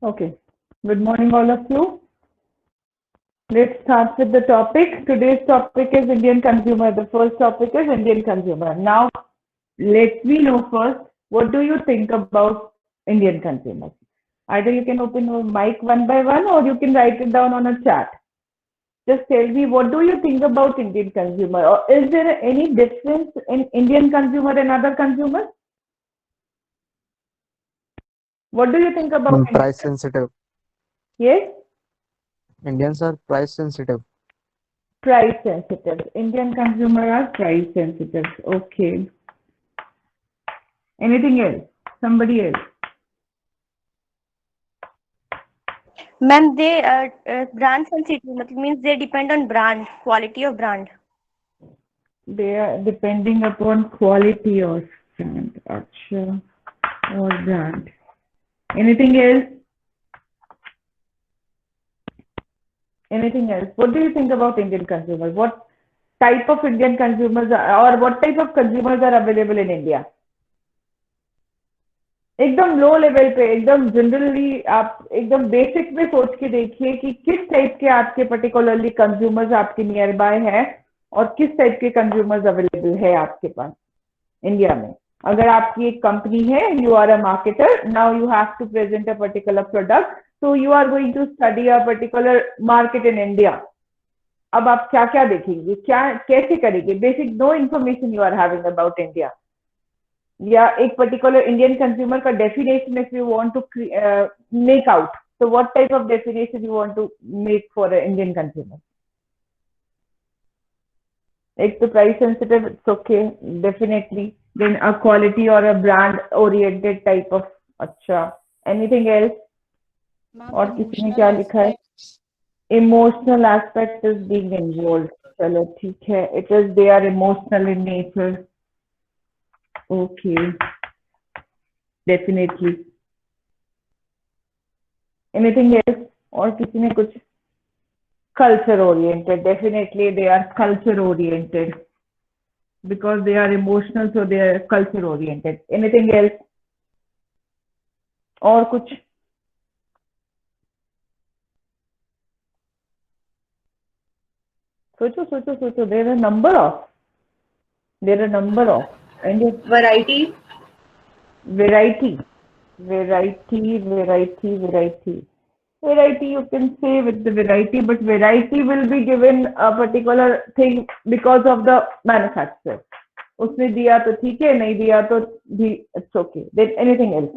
Okay. Good morning, all of you. Let's start with the topic. Today's topic is Indian consumer. The first topic is Indian consumer. Now, let me know first, what do you think about Indian consumers? Either you can open your mic one by one or you can write it down on a chat. Just tell me, what do you think about Indian consumer? Or is there any difference in Indian consumer and other consumers? What do you think about Indian? Price sensitive. Yes? Indians are price sensitive. Price sensitive. Indian consumer are price sensitive. Okay. Anything else? Somebody else? Ma'am, they brand sensitive means they depend on brand, quality of brand. They are depending upon quality of brand. Acha, or brand. Anything else? Anything else? What do you think about Indian consumers? What type of Indian consumers or what type of consumers are available in India? एकदम low level पे, एकदम generally आप एकदम basic में सोच के देखिए कि किस टाइप के आपके पर्टिकुलरली कंज्यूमर्स आपके नियर बाय है और किस टाइप के कंज्यूमर्स अवेलेबल है आपके पास इंडिया में. अगर आपकी एक कंपनी है, you are a marketer, now you have to present a particular product, so you are going to study a particular market in India. अब आप क्या क्या देखेंगे, क्या कैसे करेंगे, basic no information you are having about India या एक पर्टिकुलर इंडियन कंज्यूमर का definition if you want to make out, so what type of definition you want to make for an Indian consumer? एक तो price sensitive, it's okay definitely, then a quality और a brand oriented type of. अच्छा, anything else? और किसी ने क्या लिखा है? Emotional aspect is being involve. चलो ठीक है, it is they are emotional in nature. Okay, definitely. Anything else? और किसी ने कुछ? Culture oriented, definitely they are culture oriented because they are emotional, so they are culture oriented. Anything else? और कुछ? सोचो सोचो सोचो. There are a number of and Variety. variety you can say with the variety, but variety will be given a particular thing because of the manufacturer. उसने दिया तो ठीक है, नहीं दिया तो भी it's okay. Then anything else?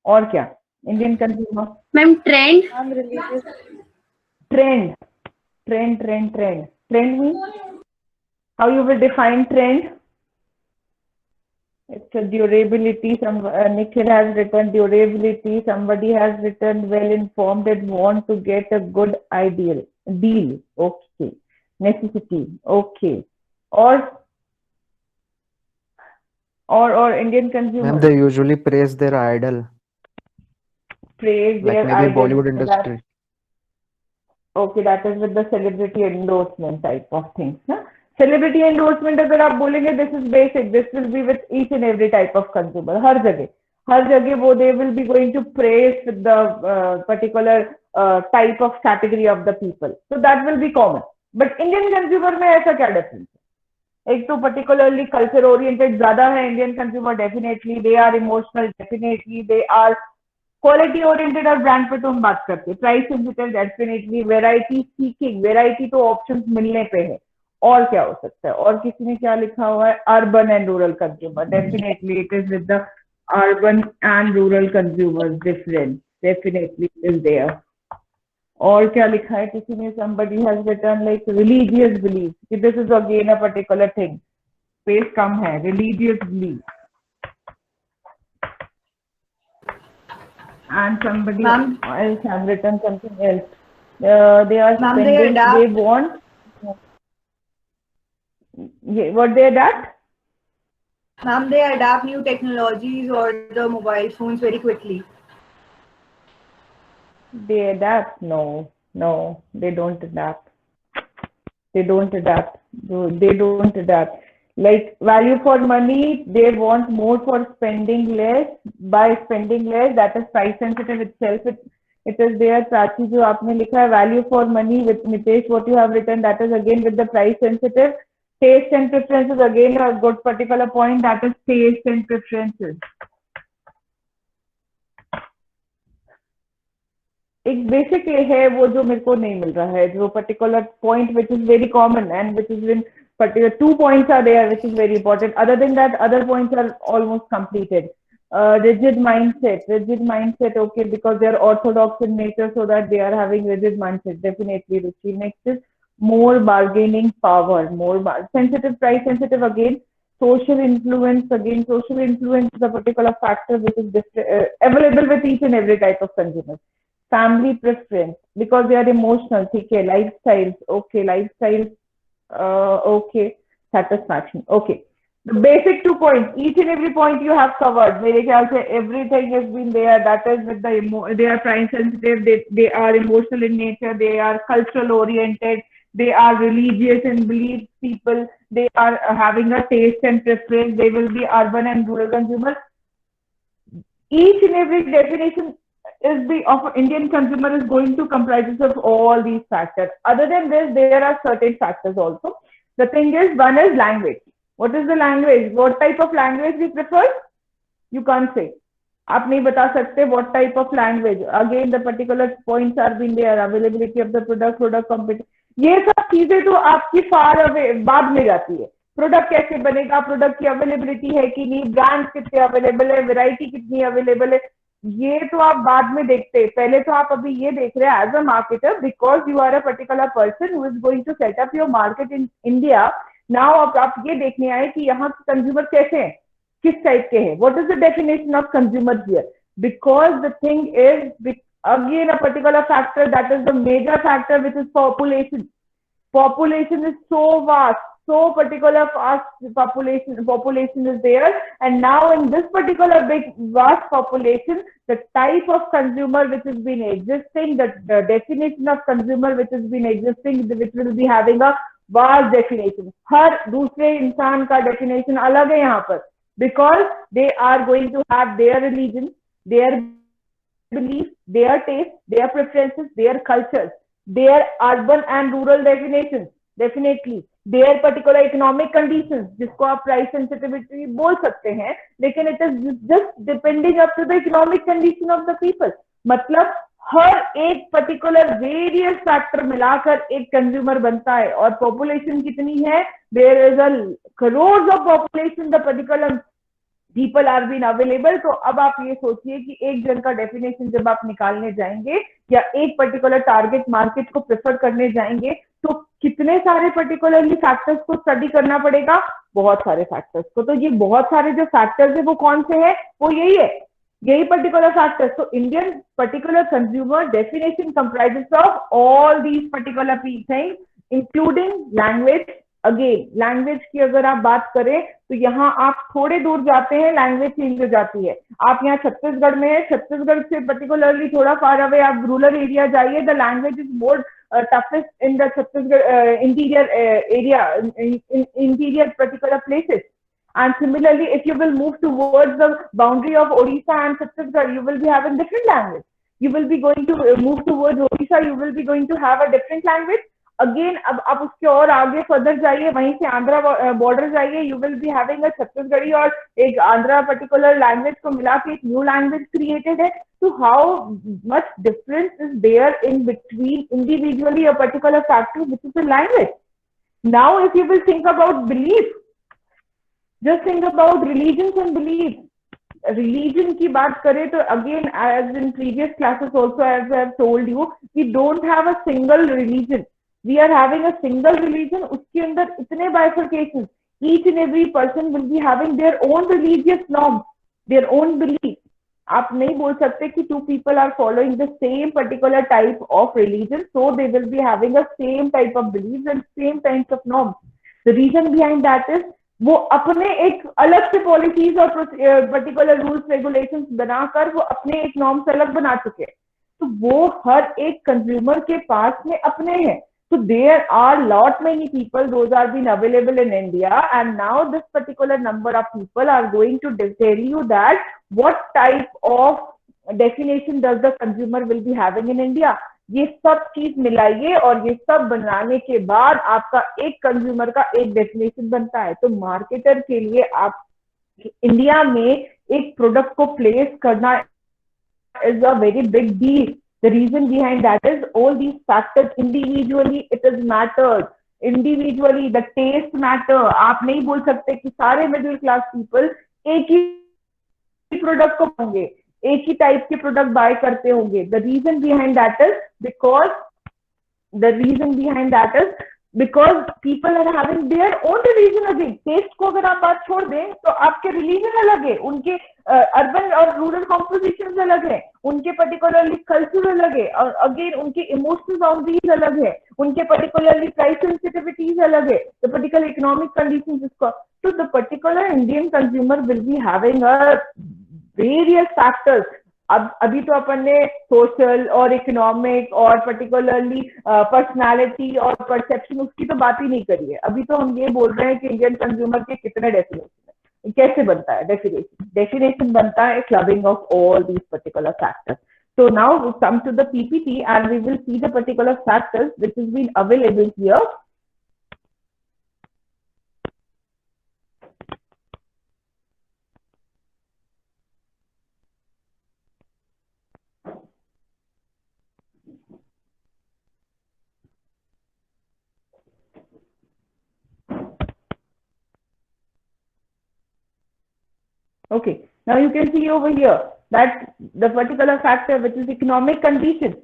और क्या? Indian consumer. Ma'am, trend. Trend means how you will define trend? It's a durability. Nikhil has written durability. Somebody has written well informed and want to get a good deal. Okay. Necessity. Okay. Or Indian consumer. Ma'am, they usually praise their idol, Praise like their maybe idol. Bollywood industry. Okay, that is with the celebrity endorsement type of things. Na? Celebrity endorsement अगर आप बोलेंगे, this is basic. This will be with each and every type of consumer. हर जगह वो they will be going to praise the particular type of category of the people. So that will be common. But Indian consumer में ऐसा क्या difference है? एक तो particularly culture oriented ज़्यादा है Indian consumer, definitely they are emotional, definitely they are quality oriented और brand पे तो हम बात करते हैं. Price sensitive, definitely. Variety seeking, variety तो ऑप्शंस मिलने पे है. और क्या हो सकता है? और किसी ने क्या लिखा हुआ है? Urban and rural consumer, definitely it is with the urban and rural consumers difference, definitely is there. और क्या लिखा है किसी ने? somebody has written like religious belief. This is again a particular thing. Space कम है. religious belief. And somebody else has written something else. They are spending. They want. What they adapt? Ma'am, they adapt new technologies or the mobile phones very quickly. They adapt? No, they don't adapt. They don't adapt. Like value for money, they want more for spending less. By spending less, that is price sensitive itself. It is there. Prachi, जो आपने लिखा है value for money with Nitesh, what you have written, that is again with the price sensitive. Taste and preferences, again a good particular point, that is taste and preferences. एक basic ये है वो जो मेरे को नहीं मिल रहा है, जो particular point which is very common and which is in particular 2 points are there which is very important. Other than that, other points are almost completed. Rigid mindset, okay, because they are orthodox in nature, so that they are having rigid mindset, definitely. Ruchi. Next is more bargaining power, sensitive, price sensitive, again. Social influence, is a particular factor which is available with each and every type of consumer. Family preference, because they are emotional, okay. Lifestyles, okay. Okay, satisfaction. Okay, the basic 2 points. Each and every point you have covered. मेरे ख्याल से everything has been there. That is with the they are price sensitive. They are emotional in nature. They are cultural oriented. They are religious and belief people. They are having a taste and preference. They will be urban and rural consumers. Each and every definition of Indian consumer is going to comprise of all these factors. Other than this, there are certain factors also. The thing is, one is language. What is the language? What type of language we prefer? You can't say. आप नहीं बता सकते what type of language. Again, the particular points are being there. Availability of the product competition. ये सब चीजें तो आपकी far away बाद में जाती है. प्रोडक्ट कैसे बनेगा, प्रोडक्ट की अवेलेबिलिटी है कि नहीं, ब्रांड कितने अवेलेबल है, वैरायटी कितनी अवेलेबल है, ये तो आप बाद में देखते हैं. पहले तो आप अभी ये देख रहे हैं as a marketer, because you are a particular person who is going to set up your market in India. Now आप ये देखने आए कि यहाँ कंज्यूमर कैसे हैं, किस टाइप के हैं, what is the definition of consumer here, because the thing is again a particular factor, that is the major factor which is population. Population is so vast, so particular vast population is there, and now in this particular big vast population, the type of consumer which has been existing, the definition of consumer which has been existing, which will be having a vast definition. हर दूसरे इंसान का definition अलग है यहाँ पर, because they are going to have their religion, their belief, their taste, their preferences, their cultures, their urban and rural definitions, definitely, their particular economic conditions, जिसको आप price sensitivity बोल सकते हैं, लेकिन it is just depending up to the economic condition of the people. मतलब हर एक particular various factor मिलाकर एक consumer बनता है. और population कितनी है, there is a crores of population, the particular people are being available. तो अब आप ये सोचिए कि एक जन का डेफिनेशन जब आप निकालने जाएंगे या एक पर्टिकुलर टारगेट मार्केट को प्रेफर करने जाएंगे, तो कितने सारे पर्टिकुलरली फैक्टर्स को स्टडी करना पड़ेगा, बहुत सारे फैक्टर्स को. तो ये बहुत सारे जो फैक्टर्स है वो कौन से हैं, वो यही पर्टिकुलर फैक्टर्स. तो Indian particular consumer definition comprises of all these particular things including language. Again language की अगर आप बात करें तो यहाँ आप थोड़े दूर जाते हैं, लैंग्वेज चेंज हो जाती है. आप यहाँ छत्तीसगढ़ में है, छत्तीसगढ़ से पर्टिकुलरली थोड़ा फार अवे आप रूरल एरिया जाइए, the language is more toughest in the Chhattisgarh interior area, in interior particular places. And similarly, if you will move towards the boundary of Odisha and Chhattisgarh, you will be having different language. You will be going to move towards Odisha, you will be going to have a different language. Again, अब आप उसके और आगे further जाइए, वहीं से Andhra border जाइए, you will be having a Chhattisgarhi और एक आंध्रा पर्टिकुलर लैंग्वेज को मिला के एक न्यू लैंग्वेज क्रिएटेड है. तो how much difference is there in between individually a particular factor which is the language. Now if you will think about belief, just think about religion and belief. Religion की बात करें तो again as in previous classes also as I have told you, we don't have a single religion. We are having a single religion. उसके अंदर इतने bifurcations. Each and every person will be having their own religious norms, their own beliefs. आप नहीं बोल सकते कि two people are following the same particular type of religion, so they will be having a same type of beliefs and same types of norms. The reason behind that is वो अपने एक अलग से policies और particular rules regulations बनाकर वो अपने एक norms अलग बना चुके हैं. तो वो हर एक consumer के पास में अपने हैं. So there are lot many people, those are being available in India, and now this particular number of people are going to tell you that what type of definition does the consumer will be having in India. ये सब चीज मिलाइए और ये सब बनाने के बाद आपका एक कंज्यूमर का एक डेफिनेशन बनता है. तो मार्केटर के लिए आप इंडिया में एक प्रोडक्ट को प्लेस करना is a very big deal. The reason behind that is all these factors individually it is matters. Individually the taste matter. आप नहीं बोल सकते कि सारे मिडिल क्लास पीपल एक ही प्रोडक्ट को होंगे, एक ही टाइप के प्रोडक्ट बाय करते होंगे. The reason behind that is because people are having their own religion again. Test को अगर आप बात छोड़ दें तो आपके रिलीजन अलग है, उनके अर्बन और रूरल कॉम्पोजिशन अलग है, उनके पर्टिकुलरली कल्चर अलग है, और अगेन उनके इमोशनल बाउंड्रीज अलग है, उनके पर्टिकुलरली प्राइस सेंसिटिविटीज अलग है, द पर्टिकुलर इकोनॉमिक कंडीशंस इसको. तो the particular Indian consumer will be having a various factors. अब अभी तो अपन ने सोशल और इकोनॉमिक और पर्टिकुलरली पर्सनालिटी और परसेप्शन उसकी तो बात ही नहीं करी है. अभी तो हम ये बोल रहे हैं कि इंडियन कंज्यूमर के कितने डेफिनेशन है, कैसे बनता है डेफिनेशन बनता है clubbing of all these particular factors. So now we come to the PPT and we will see the particular factors which has been available here. Okay, now you can see over here that the particular factor which is economic condition.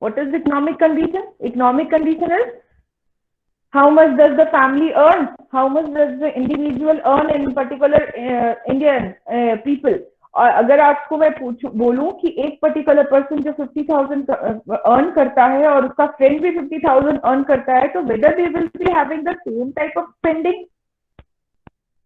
What is economic condition? Economic condition is how much does the family earn, how much does the individual earn in particular Indian people. और अगर आपको मैं बोलूं कि एक particular person जो 50,000 earn करता है और उसका फ्रेंड भी 50,000 अर्न करता है, तो whether they will be having the same type of spending,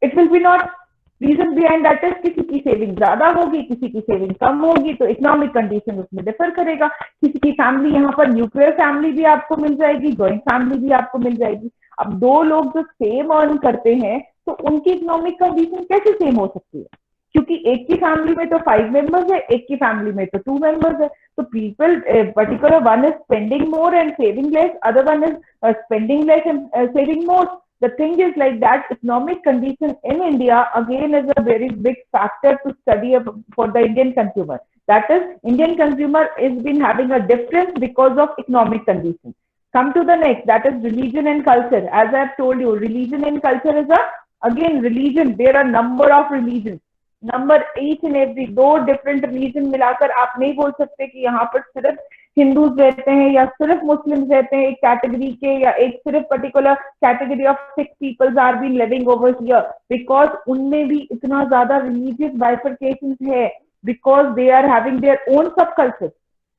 it will be not. Reason behind that is किसी की सेविंग ज्यादा होगी, किसी की सेविंग कम होगी, तो इकोनॉमिक कंडीशन उसमें डिफर करेगा. किसी की फैमिली, यहाँ पर न्यूक्लियर फैमिली भी आपको मिल जाएगी, जॉइंट फैमिली भी आपको मिल जाएगी. अब दो लोग जो सेम अर्न करते हैं तो उनकी इकोनॉमिक कंडीशन कैसे सेम हो सकती है, क्योंकि एक की फैमिली में तो 5 मेंबर्स है, एक की फैमिली में तो 2 मेंबर्स है. तो people particular one is spending more and saving less, other one is spending less and saving more. The thing is like that economic condition in India again is a very big factor to study for the Indian consumer. That is, Indian consumer is been having a difference because of economic condition. Come to the next, that is religion and culture. As I have told you, religion and culture is again religion. There are number of religions. Number each and every, दो different religion मिलाकर आप नहीं बोल सकते कि यहाँ पर सिर्फ हिंदूज रहते हैं या सिर्फ मुस्लिम्स रहते हैं एक कैटेगरी के, या एक सिर्फ particular category of 6 peoples are been living over here, because उनमें भी इतना ज्यादा रिलीजियस बाइफरकेशन है, because they are having their own subculture,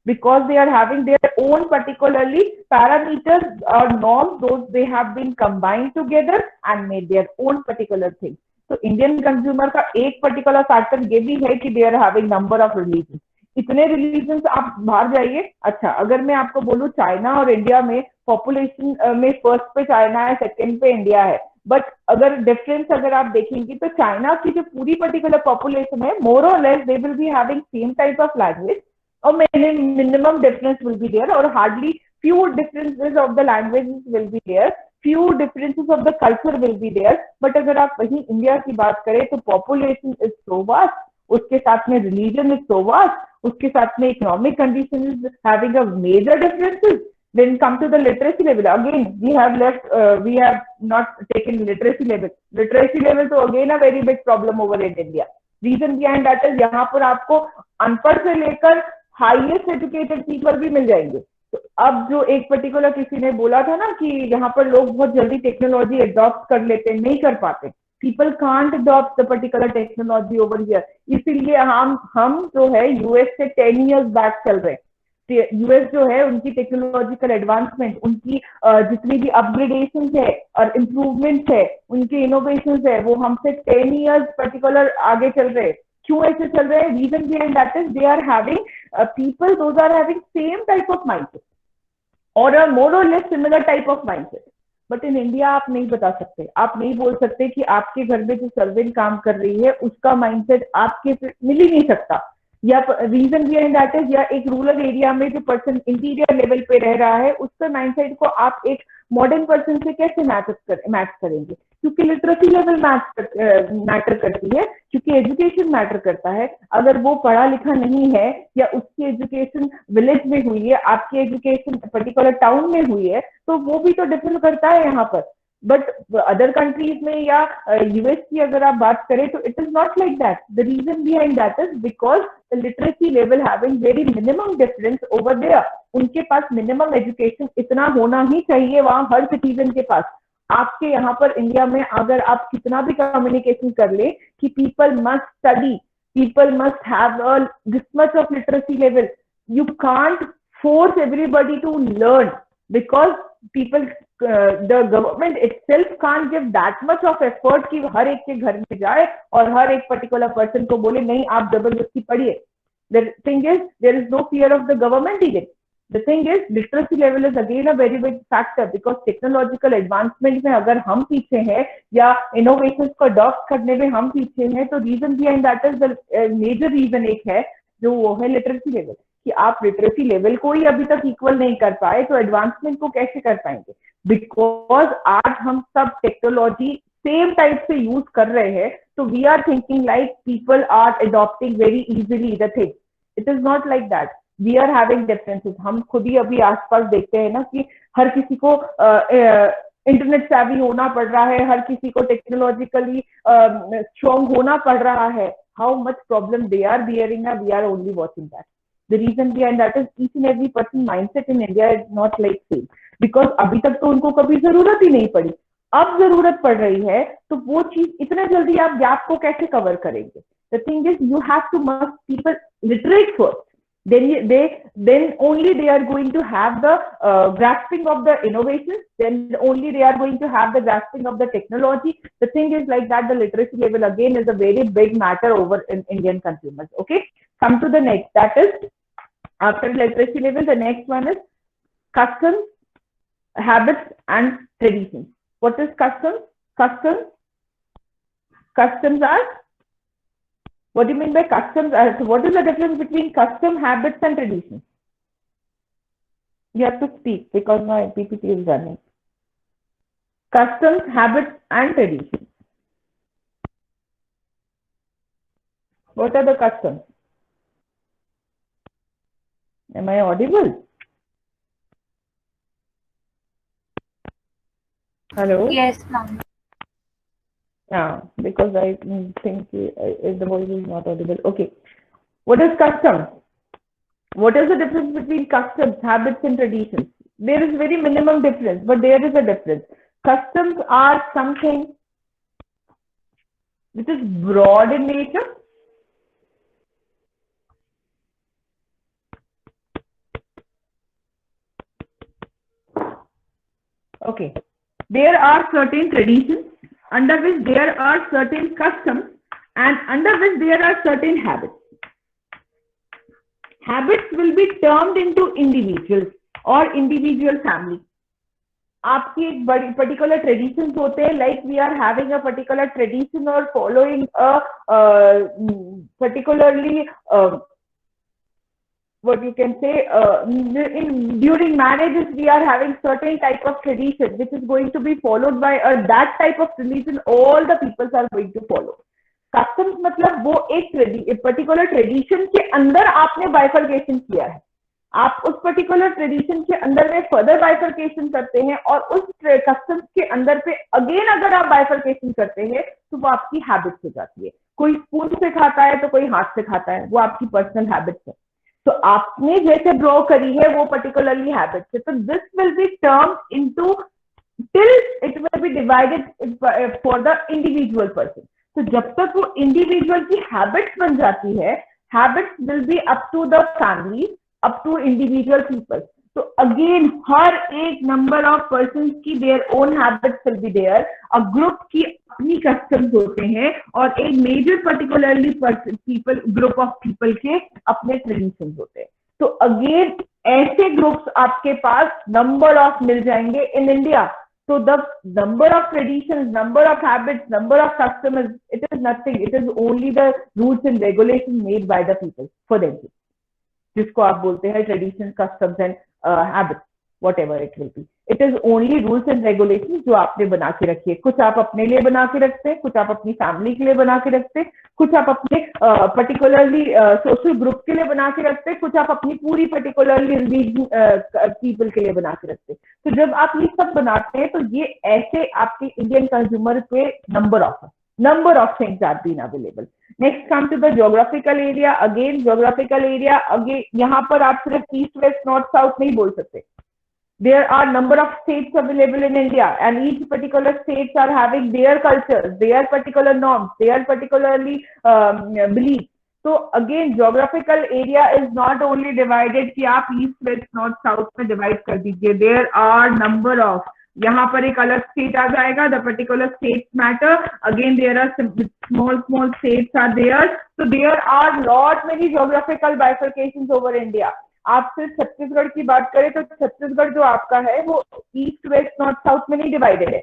because they are having their own particularly parameters or norms, those they have been combined together and made their own particular thing. तो Indian consumer का एक particular factor ये भी है कि they are having number of religion. इतने religion आप बाहर जाइए. अच्छा, अगर मैं आपको बोलूं चाइना और इंडिया में पॉपुलेशन में फर्स्ट पे चाइना है, सेकंड पे इंडिया है, बट अगर डिफरेंस अगर आप देखेंगे तो चाइना की जो पूरी पर्टिकुलर पॉपुलेशन है, मोर और less they will be having same type of language, or minimum difference will be there, or hardly few differences of the languages will be there, few differences of the culture will be there. But अगर आप वहीं India की बात करें तो population is so vast, उसके साथ में religion is so vast, उसके साथ में economic condition is having a major differences. Then come to the literacy level. Again, we have not taken literacy level. Literacy level तो again a very big problem over in India. Reason behind that is यहाँ पर आपको अनपढ़ से लेकर highest educated people भी मिल जाएंगे. तो अब जो एक पर्टिकुलर किसी ने बोला था ना कि यहाँ पर लोग बहुत जल्दी टेक्नोलॉजी एडॉप्ट कर लेते हैं, नहीं कर पाते. People can't adopt the particular technology over here. इसीलिए हम जो है यूएस से 10 इयर्स बैक चल रहे हैं. यूएस जो है उनकी टेक्नोलॉजिकल एडवांसमेंट, उनकी जितनी भी अपग्रेडेशन है और इम्प्रूवमेंट है, उनके इनोवेशन है, वो हमसे 10 इयर्स पर्टिकुलर आगे चल रहे हैं. क्यों ऐसे चल रहे हैं? Reason behind that is they are having people, those are having same type of mindset. और अ मोर और less similar type of mindset. But in India आप नहीं बता सकते, आप नहीं बोल सकते कि आपके घर में जो सर्वेंट काम कर रही है उसका माइंडसेट आपके मिल ही नहीं सकता, या रीजन बिहाइंड दैट इज, या एक रूरल एरिया में जो पर्सन इंटीरियर लेवल पे रह रहा है उसका माइंडसेट को आप एक मॉडर्न पर्सन से कैसे मैच करेंगे, क्योंकि लिटरेसी लेवल मैटर करती है, क्योंकि एजुकेशन मैटर करता है। अगर वो पढ़ा लिखा नहीं है या उसकी एजुकेशन विलेज में हुई है, आपकी एजुकेशन पर्टिकुलर टाउन में हुई है, तो वो भी तो डिफर करता है यहाँ पर। बट अदर कंट्रीज में या यूएस की अगर आप बात करें तो it is not like that. The reason behind that is because the literacy level having very minimum difference over there. उनके पास मिनिमम एजुकेशन इतना होना ही चाहिए वहां हर सिटीजन के पास। आपके यहाँ पर इंडिया में अगर आप कितना भी कम्युनिकेशन कर ले कि people must study, people must have this much of literacy level, you can't force everybody to learn because people the government itself can't give that much of effort कि हर एक के घर में जाए और हर एक पर्टिकुलर पर्सन को बोले नहीं आप जबरदस्ती पढ़िए। The thing is there is no fear of the government either. The thing is literacy level is again a very big factor because technological advancement में अगर हम पीछे हैं या innovations को adopt करने में हम पीछे हैं तो reason behind that is the major reason एक है जो वो है literacy level। कि आप लिटरेसी लेवल को ही अभी तक इक्वल नहीं कर पाए तो एडवांसमेंट को कैसे कर पाएंगे? बिकॉज आज हम सब टेक्नोलॉजी सेम टाइप से यूज कर रहे हैं, तो we are thinking like people are adopting very easily the thing. It is not like that, we are having differences. हम खुद ही अभी आसपास देखते हैं ना कि हर किसी को इंटरनेट सेवी होना पड़ रहा है, हर किसी को टेक्नोलॉजिकली स्ट्रॉन्ग होना पड़ रहा है। How much problem they are bearing, we are only watching that. The reason behind that is each and every person mindset in India is not like same because अभी तक तो उनको कभी जरूरत ही नहीं पड़ी, अब जरूरत पड़ रही है तो वो चीज इतने जल्दी आप गैप को कैसे कवर करेंगे? The thing is you have to make people literate first, then only they are going to have the grasping of the innovations, then only they are going to have the grasping of the technology. The thing is like that the literacy level again is a very big matter over in Indian consumers. Okay, come to the next, that is after literacy level, the next one is customs, habits and traditions. What is customs? Customs are, what do you mean by customs? So what is the difference between custom, habits and traditions? You have to speak because my PPT is running. Customs, habits and traditions. What are the customs? Am I audible? Hello? Yes, ma'am. Yeah, because I think the voice is not audible. Okay. What is custom? What is the difference between customs, habits and traditions? There is very minimum difference, but there is a difference. Customs are something which is broad in nature. Okay. There are certain traditions under which there are certain customs and under which there are certain habits. Habits will be termed into individuals or individual family. आपकी एक बड़ी particular traditions होते हैं, like we are having a particular tradition or following a particularly what you can say during marriages we are having certain type of tradition which is going to be followed by that type of religion all the peoples are going to follow. Customs मतलब वो एक particular tradition के अंदर आपने bifurcation किया है, आप उस particular tradition के अंदर में further bifurcation करते हैं और उस customs के अंदर पे again अगर आप bifurcation करते हैं तो वो आपकी habits हो जाती है। कोई स्पून से खाता है तो कोई हाथ से खाता है, वो आपकी पर्सनल हैबिट्स है। तो आपने जैसे ड्रॉ करी है वो पर्टिकुलरली हैबिट्स है। तो this will be term into till it will B divided for the individual person. तो जब तक वो इंडिविजुअल की हैबिट्स बन जाती है, habits will be up to the family, up to individual people. तो अगेन हर एक नंबर ऑफ पर्सन की their own habits will be there, a group की अपनी कस्टम्स होते हैं और एक major particularly people group of people के अपने ट्रेडिशंस होते हैं। तो अगेन ऐसे ग्रुप्स आपके पास नंबर ऑफ मिल जाएंगे in India. So the number of traditions, number of habits, number of customers, it is nothing. It is only the rules and regulations made by the people for them. जिसको आप बोलते हैं traditions, customs and habits, whatever it will be. It is only rules and regulations जो आपने बना के रखी है. कुछ आप अपने लिए बना के रखते हैं, कुछ आप अपनी फैमिली के लिए बना के रखते हैं, कुछ आप अपने पर्टिकुलरली सोशल ग्रुप के लिए बना के रखते हैं, कुछ आप अपनी पूरी पर्टिकुलरली रिलीजन पीपल के लिए बना के रखते हैं. तो जब आप ये सब बनाते हैं तो ये ऐसे आपके इंडियन कंज्यूमर पे number of things are being available. Next come to the geographical area. Again geographical area, again यहाँ पर आप सिर्फ east, west, north, south नहीं बोल सकते. There are number of states available in India, and each particular states are having their cultures, their particular norms, their particularly beliefs. So again, geographical area is not only divided कि आप east, west, north, south में divide कर दीजिए. There are number of, यहाँ पर एक अलग state आ जाएगा. The particular states matter. Again, there are small states are there. So there are lot many geographical bifurcations over India. आप सिर्फ छत्तीसगढ़ की बात करें तो छत्तीसगढ़ जो आपका है वो ईस्ट, वेस्ट, नॉर्थ, साउथ में नहीं डिवाइडेड है.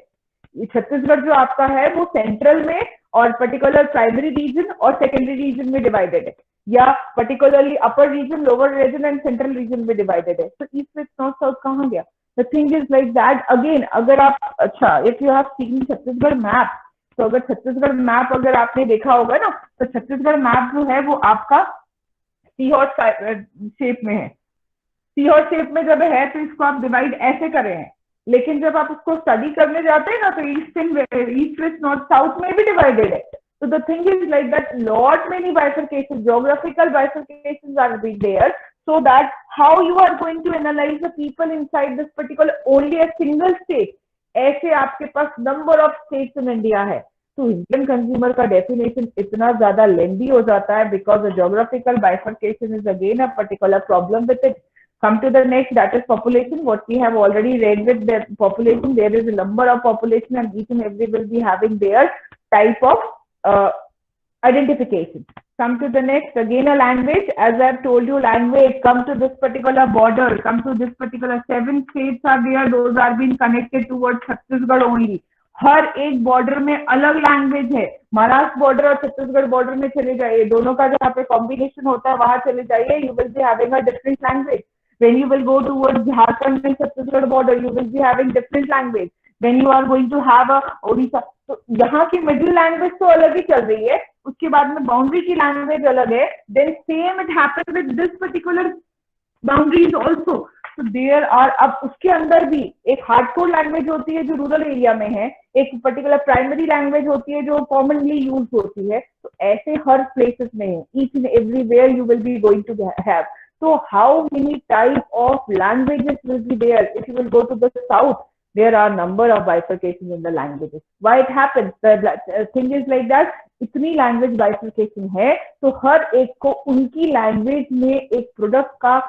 छत्तीसगढ़ जो आपका है वो सेंट्रल में और पर्टिकुलर प्राइमरी रीजन और सेकेंडरी रीजन में डिवाइडेड है, या particularly upper region, lower region and central region में डिवाइडेड है. तो ईस्ट, वेस्ट, नॉर्थ, साउथ कहाँ गया? The thing is like that. Again अगर आप, अच्छा, if you have seen Chhattisgarh map, तो अगर छत्तीसगढ़ मैप अगर आपने देखा होगा ना, तो छत्तीसगढ़ मैप जो है वो आपका सी हॉर्स शेप में है. सी हॉर्स शेप में जब है तो इसको आप डिवाइड ऐसे कर रहे हैं, लेकिन जब आप उसको स्टडी करने जाते हैं ना तो ईस्ट, वेस्ट, नॉर्थ, साउथ में भी डिवाइडेड है. So the thing is like that, lot many bifurcations, geographical bifurcations are being there, so that how you are going to analyze the people inside this particular only a single state. ऐसे आपके पास number of states in India है. तो Indian consumer का definition इतना ज्यादा लेंदी हो जाता है because the geographical bifurcation is again a particular problem with it. Come to the next, that is population. What we have already read with the population, there is a number of population and each and every will be having their type of identification. Come to the next, again a language. As I have told you, language, come to this particular border, come to this particular 7 states are there, those are being connected towards Chhattisgarh only. हर एक border में अलग language है. Maharashtra border और Chhattisgarh border में चले जाइए, दोनों का जहाँ पे कॉम्बिनेशन होता है वहां चले जाइए, you will be having a different language. When you will go towards Jharkhand and Chhattisgarh border, you will be having different language. When you are going to have a Odisha, तो यहाँ की middle language तो अलग ही चल रही है, उसके बाद में बाउंड्री की लैंग्वेज अलग है. Then same it happened with this particular boundaries also. तो देयर आर, अब उसके अंदर भी एक हार्डकोर लैंग्वेज होती है जो रूरल एरिया में है, एक पर्टिकुलर प्राइमरी लैंग्वेज होती है जो कॉमनली यूज होती है. तो ऐसे हर प्लेसेस में है, each and everywhere you will be going to have. So how many type of languages will be there? If you will go to the south, there are number of bifurcations in the languages. Why it happens? The thing is like that, इतनी language bifurcation है तो हर एक को उनकी language में एक product का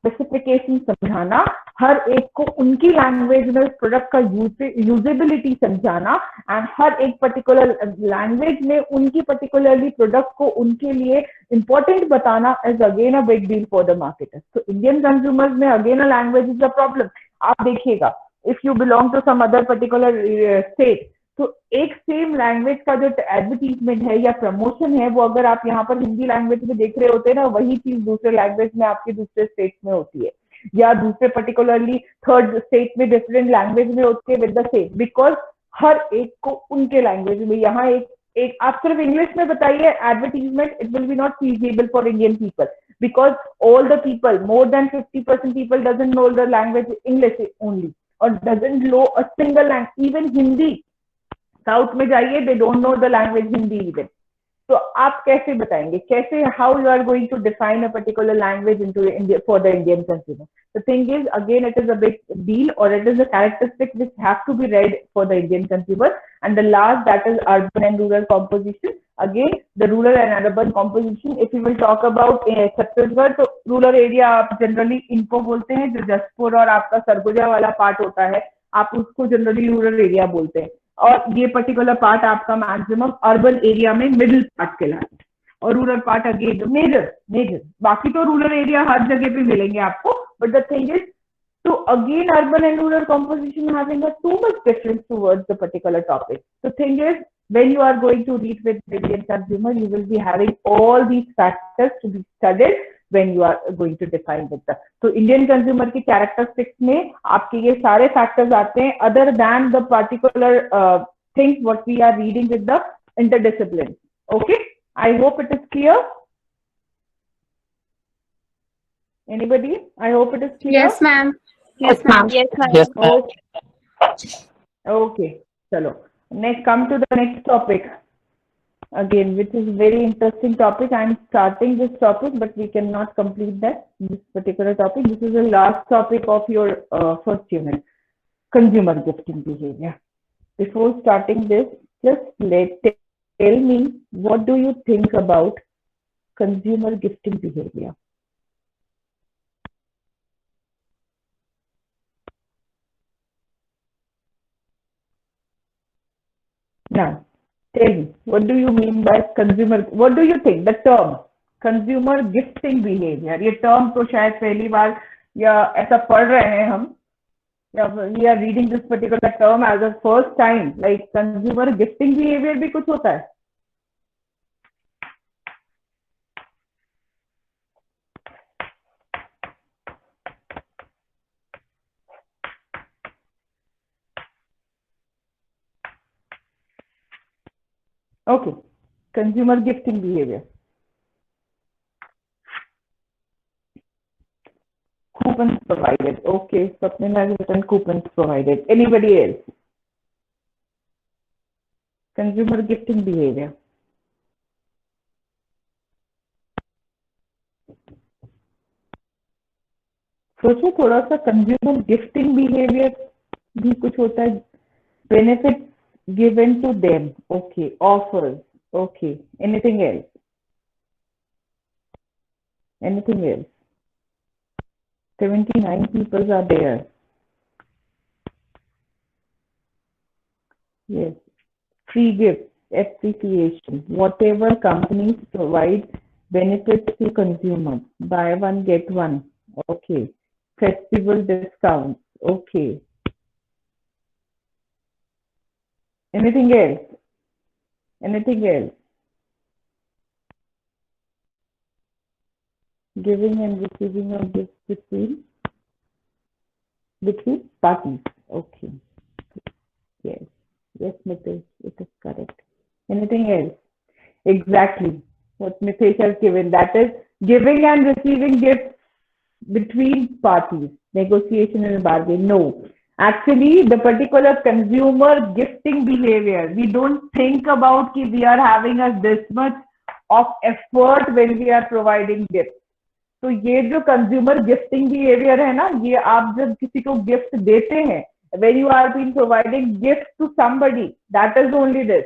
specification समझाना, हर एक को उनकी लैंग्वेज में प्रोडक्ट का यूजेबिलिटी समझाना, एंड हर एक पर्टिकुलर लैंग्वेज में उनकी पर्टिकुलरली प्रोडक्ट को उनके लिए इंपॉर्टेंट बताना is again a big deal for the marketers. तो इंडियन कंज्यूमर्स में again a language is a problem. आप देखिएगा, if you belong to some other particular state, तो एक सेम लैंग्वेज का जो एडवर्टीजमेंट है या प्रमोशन है वो अगर आप यहाँ पर हिंदी लैंग्वेज में देख रहे होते हैं ना, वही चीज दूसरे लैंग्वेज में आपके दूसरे स्टेट में होती है, या दूसरे पर्टिकुलरली थर्ड स्टेट में डिफरेंट लैंग्वेज में होती है विद द सेम, बिकॉज हर एक को उनके लैंग्वेज में. यहाँ एक आप सिर्फ इंग्लिश में बताइए advertisement, it will be not feasible for Indian people, because all the people, more than 50% people doesn't know the language English only, और doesn't know a single language. Even Hindi, south में जाइए, they don't know the language Hindi even. तो आप कैसे बताएंगे, कैसे, how you are going to define a particular language into India for the Indian consumer. The thing is again it is a big deal, और it is a characteristic which have to be read for the Indian consumer. And the last, that is urban and rural composition. Again the rural and urban composition, if you will talk about Chhattisgarh, तो rural area आप generally इनको बोलते हैं, जो जसपुर और आपका सरगुजा वाला part होता है, आप उसको जनरली रूरल एरिया बोलते हैं, और ये पर्टिकुलर पार्ट आपका मैक्सिमम अर्बन एरिया में मिडिल पार्ट कहलाता है. और रूरल पार्ट अगेन मेजर बाकी तो रूरल एरिया हर जगह पे मिलेंगे आपको, but the thing is to again urban and rural composition having a too much difference towards the particular topic. The thing is, when you are going to read with Indian consumer, you will be having all these factors to be studied when you are going to define with the. So Indian consumer की characteristics में आपके ये सारे factors आते हैं other than the particular things what we are reading with the interdiscipline. Okay, I hope it is clear. Anybody? I hope it is clear. Yes, ma'am. Yes, ma'am. Yes, ma'am. Yes, ma'am. Okay, chalo. Next, come to the next topic again, which is very interesting topic. I am starting this topic, but we cannot complete this particular topic. This is the last topic of your first unit, consumer gifting behavior. Before starting this, just tell me, what do you think about consumer gifting behavior? Now, tell me, what do you mean by consumer? What do you think the term consumer gifting behavior? ये term तो शायद पहली बार या ऐसा पढ़ रहे हैं हम, या we are reading this particular term as a first time. Like consumer gifting behavior भी कुछ होता है? Okay, consumer gifting behavior. Coupons provided. Okay, Swapnil has written coupons provided. Anybody else? Consumer gifting behavior. सोचो थोड़ा सा, consumer gifting behaviour भी कुछ होता है. Benefit given to them. Okay, offers. Okay, anything else? Anything else? 79 people are there. Yes, free gifts, appreciation, whatever companies provide benefits to consumers. Buy one get one. Okay, festival discounts. Okay. Anything else? Anything else? Giving and receiving of gifts between parties. Okay. Yes. Yes, Mitesh, it is correct. Anything else? Exactly what Mitesh has given. That is giving and receiving gifts between parties. Negotiation and bargain. No. Actually, the particular consumer gifting behavior, we don't think about कि we are having this much of effort when we are providing gifts. तो ये जो consumer gifting behavior है ना, ये आप जब किसी को gift देते हैं, when you are been providing gifts to somebody, that is only this.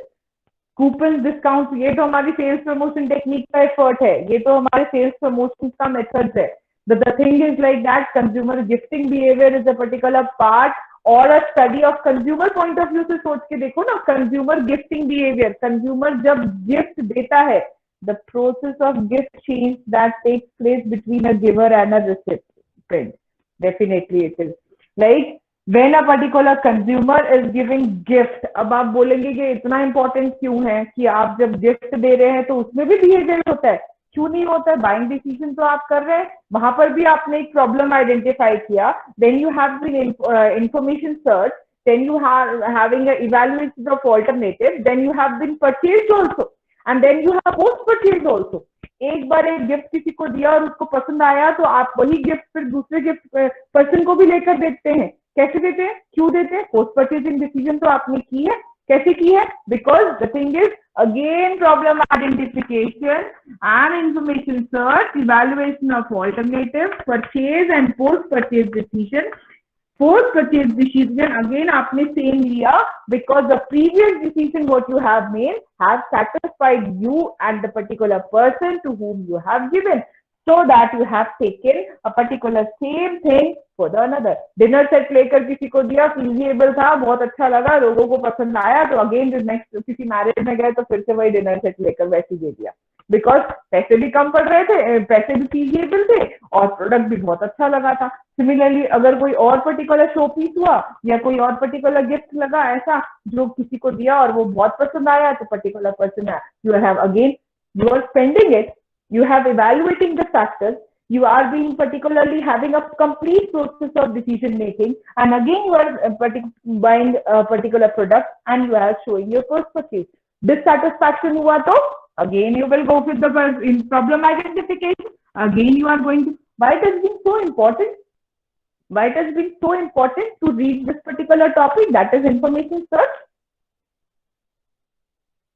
Coupons, discounts, ये तो हमारी sales promotion technique का effort है, ये तो हमारे sales promotion का methods है. But the thing is like that, consumer gifting behavior is a particular part or a study of consumer point of view से सोच के देखो ना, consumer gifting behavior, consumer जब gift देता है, the process of gift change that takes place between a giver and a recipient. Definitely it is. Like when a particular consumer is giving gift, अब आप बोलेंगे कि इतना important क्यों है कि आप जब gift दे रहे हैं तो उसमें भी behavior होता है. क्यों नहीं होता है? बाइंग डिसीजन तो आप कर रहे हैं, वहां पर भी आपने एक प्रॉब्लम आइडेंटिफाई किया, then you have been information search, then you having evaluation of alternative, then you have been purchased also, and then you have post purchased also. एक बार एक गिफ्ट किसी को दिया और उसको पसंद आया तो आप वही गिफ्ट फिर दूसरे गिफ्ट पर्सन को भी लेकर देते हैं. कैसे देते हैं? क्यों देते हैं? पोस्ट परचेजिंग डिसीजन तो आपने की है. कैसे की है? Because the thing is again problem identification and information search, evaluation of alternatives, purchase and post purchase decision. Post purchase decision again आपने same लिया because the previous decision what you have made have satisfied you and the particular person to whom you have given, so that you have taken a particular same thing for the another. Dinner set लेकर किसी को दिया, feasible था, बहुत अच्छा लगा, लोगों को पसंद आया, तो अगेन नेक्स्ट किसी मैरिज में गए तो फिर से वही डिनर सेट लेकर वैसे दे दिया. बिकॉज पैसे भी कम पड़ रहे थे, पैसे भी फीजिएबल थे और प्रोडक्ट भी बहुत अच्छा लगा था। सिमिलरली अगर कोई और पर्टिकुलर शो पीस हुआ या कोई और पर्टिकुलर गिफ्ट लगा ऐसा जो किसी को दिया और वो बहुत पसंद आया, तो पर्टिकुलर पर्सन है, you have again, you are spending it, you have evaluating the factors, you are being particularly having a complete process of decision making, and again you are buying a particular product and you are showing your first purchase. Dissatisfaction hua to again you will go with the problem identification, again you are going to, why it has been so important, why it has been so important to read this particular topic, that is information search.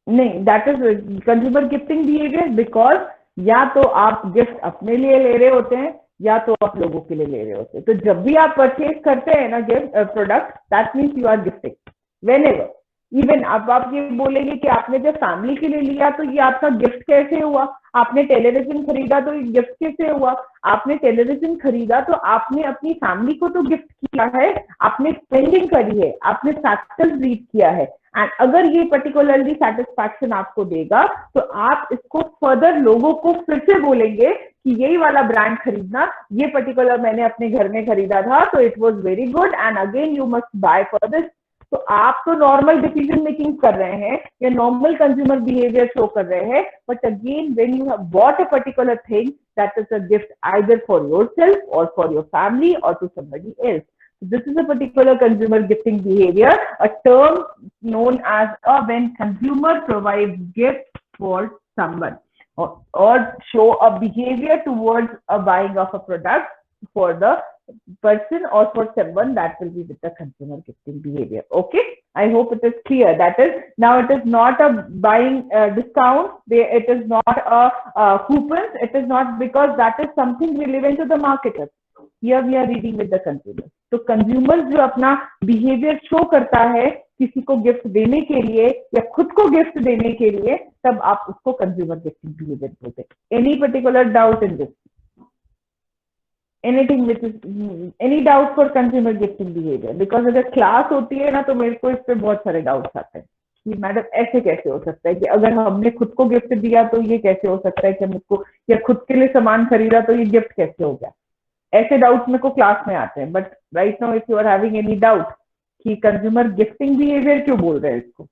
नहीं, that is consumer gifting behaviour, because या तो आप gift अपने लिए ले रहे होते हैं या तो आप लोगों के लिए ले रहे होते हैं। तो जब भी आप परचेज करते हैं ना gift product, that means you are gifting whenever. Even अब आप ये बोलेंगे कि आपने जब फैमिली के लिए लिया तो ये आपका गिफ्ट कैसे हुआ, आपने टेलीविजन खरीदा तो ये गिफ्ट कैसे हुआ, आपने टेलीविजन खरीदा तो आपने अपनी फैमिली को तो गिफ्ट किया है, आपने स्पेंडिंग करी है, आपने फैक्टर्स रीड किया है। एंड अगर ये पर्टिकुलरली सेटिस्फैक्शन आपको देगा तो आप इसको फर्दर लोगों को फिर से बोलेंगे कि यही वाला ब्रांड खरीदना, ये पर्टिकुलर मैंने अपने घर में खरीदा था तो it was very good and again you must buy for this. तो आप तो नॉर्मल डिसीजन मेकिंग कर रहे हैं या नॉर्मल कंज्यूमर बिहेवियर शो कर रहे हैं, but again when you have bought a particular thing that is a gift either for yourself और फॉर योर फैमिली और to somebody else. This is a particular consumer gifting behavior, a term known as when consumer provides gifts for someone or show a behavior towards a buying of a product for the person or for someone, that will be with the consumer gifting behavior. Okay, I hope it is clear. That is, now it is not a buying discount, it is not a coupons, it is not, because that is something relevant to the marketers. Here we are reading with the consumers. तो consumer जो अपना behaviour show करता है किसी को gift देने के लिए या खुद को गिफ्ट देने के लिए, तब आप उसको कंज्यूमर गिफ्टिंग बिहेवियर बोलते हैं. Any particular doubt in this? Anything which is any doubt for consumer gifting behaviour? Because अगर क्लास होती है ना तो मेरे को इस पे बहुत सारे डाउट्स आते हैं कि मैडम ऐसे कैसे हो सकता है कि अगर हमने खुद को गिफ्ट दिया तो ये कैसे हो सकता है कि हम इसको, या खुद के लिए सामान खरीदा तो ये गिफ्ट कैसे हो गया. ऐसे डाउट मेरे को क्लास में आते हैं. But right now if you are having any doubt कि कंज्यूमर गिफ्टिंग बिहेवियर क्यों बोल रहे हैं इसको,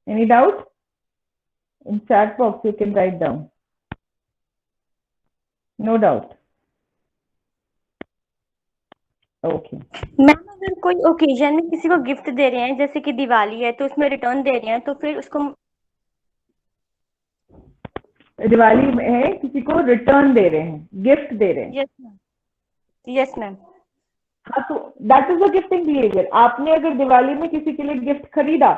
any doubt in chat box you can write down. No doubt? Okay ma'am, अगर कोई ओकेजन में किसी को गिफ्ट दे रहे हैं, जैसे कि दिवाली है तो उसमें रिटर्न दे रहे हैं, तो फिर उसको दिवाली में है किसी को रिटर्न दे रहे हैं, गिफ्ट दे रहे हैं. Yes ma'am. Yes ma'am. हाँ, तो that is a gifting behaviour. आपने अगर दिवाली में किसी के लिए गिफ्ट खरीदा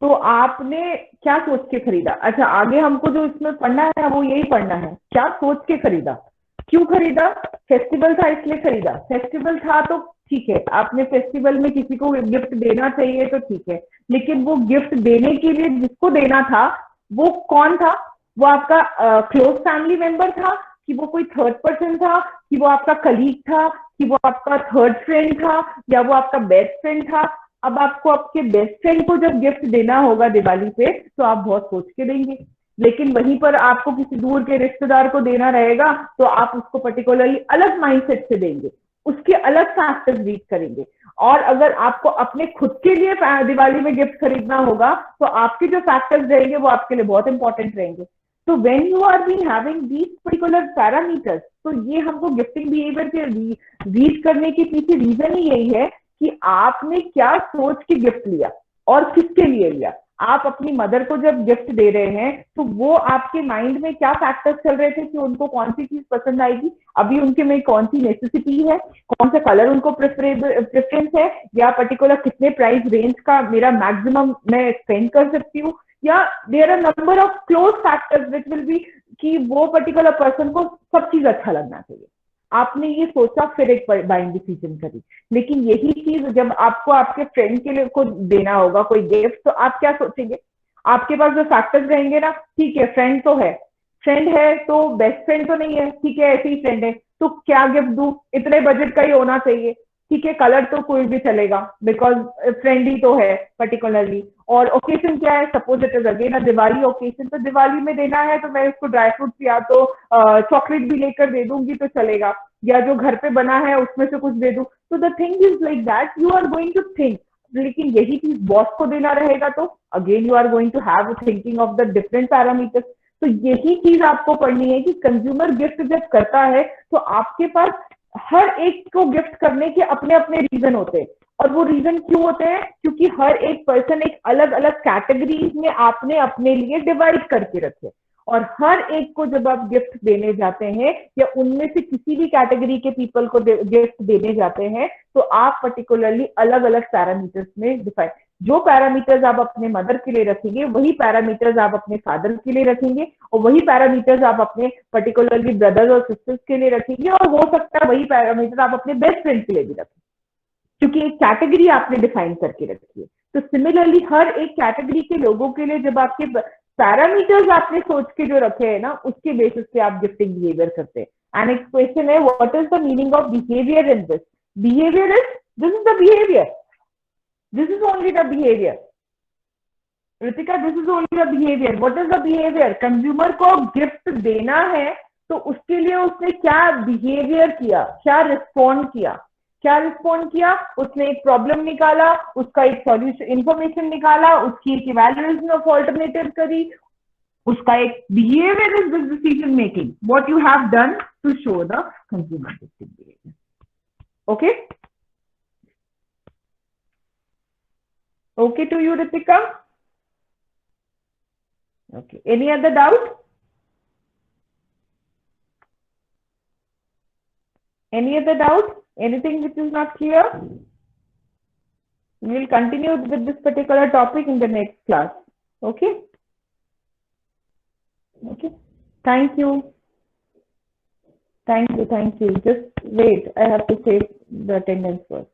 तो आपने क्या सोच के खरीदा? अच्छा, आगे हमको जो इसमें पढ़ना है वो यही पढ़ना है, क्या सोच के खरीदा, क्यों खरीदा. फेस्टिवल था इसलिए खरीदा. फेस्टिवल था तो ठीक है, आपने फेस्टिवल में किसी को गिफ्ट देना चाहिए तो ठीक है, लेकिन वो गिफ्ट देने के लिए जिसको देना था वो कौन था? वो आपका क्लोज फैमिली मेंबर था कि वो कोई थर्ड पर्सन था कि वो आपका कलीग था कि वो आपका थर्ड फ्रेंड था या वो आपका बेस्ट फ्रेंड था? अब आपको आपके बेस्ट फ्रेंड को जब गिफ्ट देना होगा दिवाली पे तो आप बहुत सोच के देंगे, लेकिन वहीं पर आपको किसी दूर के रिश्तेदार को देना रहेगा तो आप उसको पर्टिकुलरली अलग माइंडसेट से देंगे, उसके अलग फैक्टर्स रीड करेंगे. और अगर आपको अपने खुद के लिए दिवाली में गिफ्ट खरीदना होगा तो आपके जो फैक्टर्स रहेंगे वो आपके लिए बहुत इंपॉर्टेंट रहेंगे. तो when you are been having these particular parameters, तो ये हमको गिफ्टिंग बिहेवियर के रीड करने के पीछे रीजन ही यही है कि आपने क्या सोच के गिफ्ट लिया और किसके लिए लिया. आप अपनी मदर को जब गिफ्ट दे रहे हैं तो वो आपके माइंड में क्या फैक्टर्स चल रहे थे कि उनको कौन सी चीज पसंद आएगी, अभी उनके में कौन सी नेसेसिटी है, कौन सा कलर उनको प्रेफरेंस है, या पर्टिकुलर कितने प्राइस रेंज का मेरा मैक्सिमम मैं स्पेंड कर सकती हूँ, या there are number of close factors which will be कि वो पर्टिकुलर पर्सन को सब चीज अच्छा लगना चाहिए. आपने ये सोचा फिर एक बाइंग डिसीजन करी. लेकिन यही चीज जब आपको आपके फ्रेंड के लिए को देना होगा कोई गिफ्ट, तो आप क्या सोचेंगे? आपके पास जो फैक्टर्स रहेंगे ना, ठीक है फ्रेंड तो है, फ्रेंड है तो बेस्ट फ्रेंड तो नहीं है, ठीक है ऐसे ही फ्रेंड है, तो क्या गिफ्ट दूं, इतने बजट का ही होना चाहिए. ठीक है, कलर तो कोई भी चलेगा बिकॉज फ्रेंडली तो है पर्टिकुलरली। और ओकेजन क्या है, suppose it is again a Diwali occasion, तो दिवाली में देना है तो मैं उसको ड्राई फ्रूट्स या तो चॉकलेट भी लेकर दे दूंगी तो चलेगा, या जो घर पे बना है उसमें से कुछ दे दूं। तो the thing is like that, you are going to think. लेकिन यही चीज बॉस को देना रहेगा तो again you are going to have thinking of the different parameters. तो यही चीज आपको पढ़नी है कि कंज्यूमर गिफ्ट जब करता है तो आपके पास हर एक को गिफ्ट करने के अपने अपने रीजन होते हैं। और वो रीजन क्यों होते हैं, क्योंकि हर एक पर्सन एक अलग अलग कैटेगरीज में आपने अपने लिए डिवाइड करके रखे। और हर एक को जब आप गिफ्ट देने जाते हैं या उनमें से किसी भी कैटेगरी के पीपल को गिफ्ट देने जाते हैं तो आप पर्टिकुलरली अलग अलग पैरामीटर्स में डिफाइन, जो पैरामीटर्स आप अपने मदर के लिए रखेंगे वही पैरामीटर्स आप अपने फादर के लिए रखेंगे, और वही पैरामीटर्स आप अपने पर्टिकुलरली ब्रदर्स और सिस्टर्स के लिए रखेंगे, और हो सकता है वही पैरामीटर आप अपने बेस्ट फ्रेंड के लिए भी रखें, क्योंकि एक कैटेगरी आपने डिफाइन करके रखी है। तो सिमिलरली हर एक कैटेगरी के लोगों के लिए जब आपके पैरामीटर्स आपने सोच के जो रखे हैं ना, उसके बेसिस पे आप गिफ्टिंग बिहेवियर करते हैं। एंड एक क्वेश्चन है, what is the meaning of behaviour in this? Behaviour is, this is the behaviour, this is only the behaviour. Ritika, this is only the behaviour. What is the behaviour? Consumer को gift देना है तो उसके लिए उसने क्या behaviour किया, क्या रिस्पॉन्ड किया, क्या रिस्पॉन्ड किया? उसने एक प्रॉब्लम निकाला, उसका एक सॉल्यूशन इंफॉर्मेशन निकाला, उसकी एक इवैल्यूएशन ऑफ ऑल्टरनेटिव करी, उसका एक behaviour is this decision making, what you have done to show the consumer gifting behaviour. Okay, okay to you, Ritika? Okay, any other doubt? Any other doubt? Anything which is not clear? We will continue with this particular topic in the next class. Okay? Okay. Thank you. Thank you. Thank you. Just wait. I have to save the attendance first.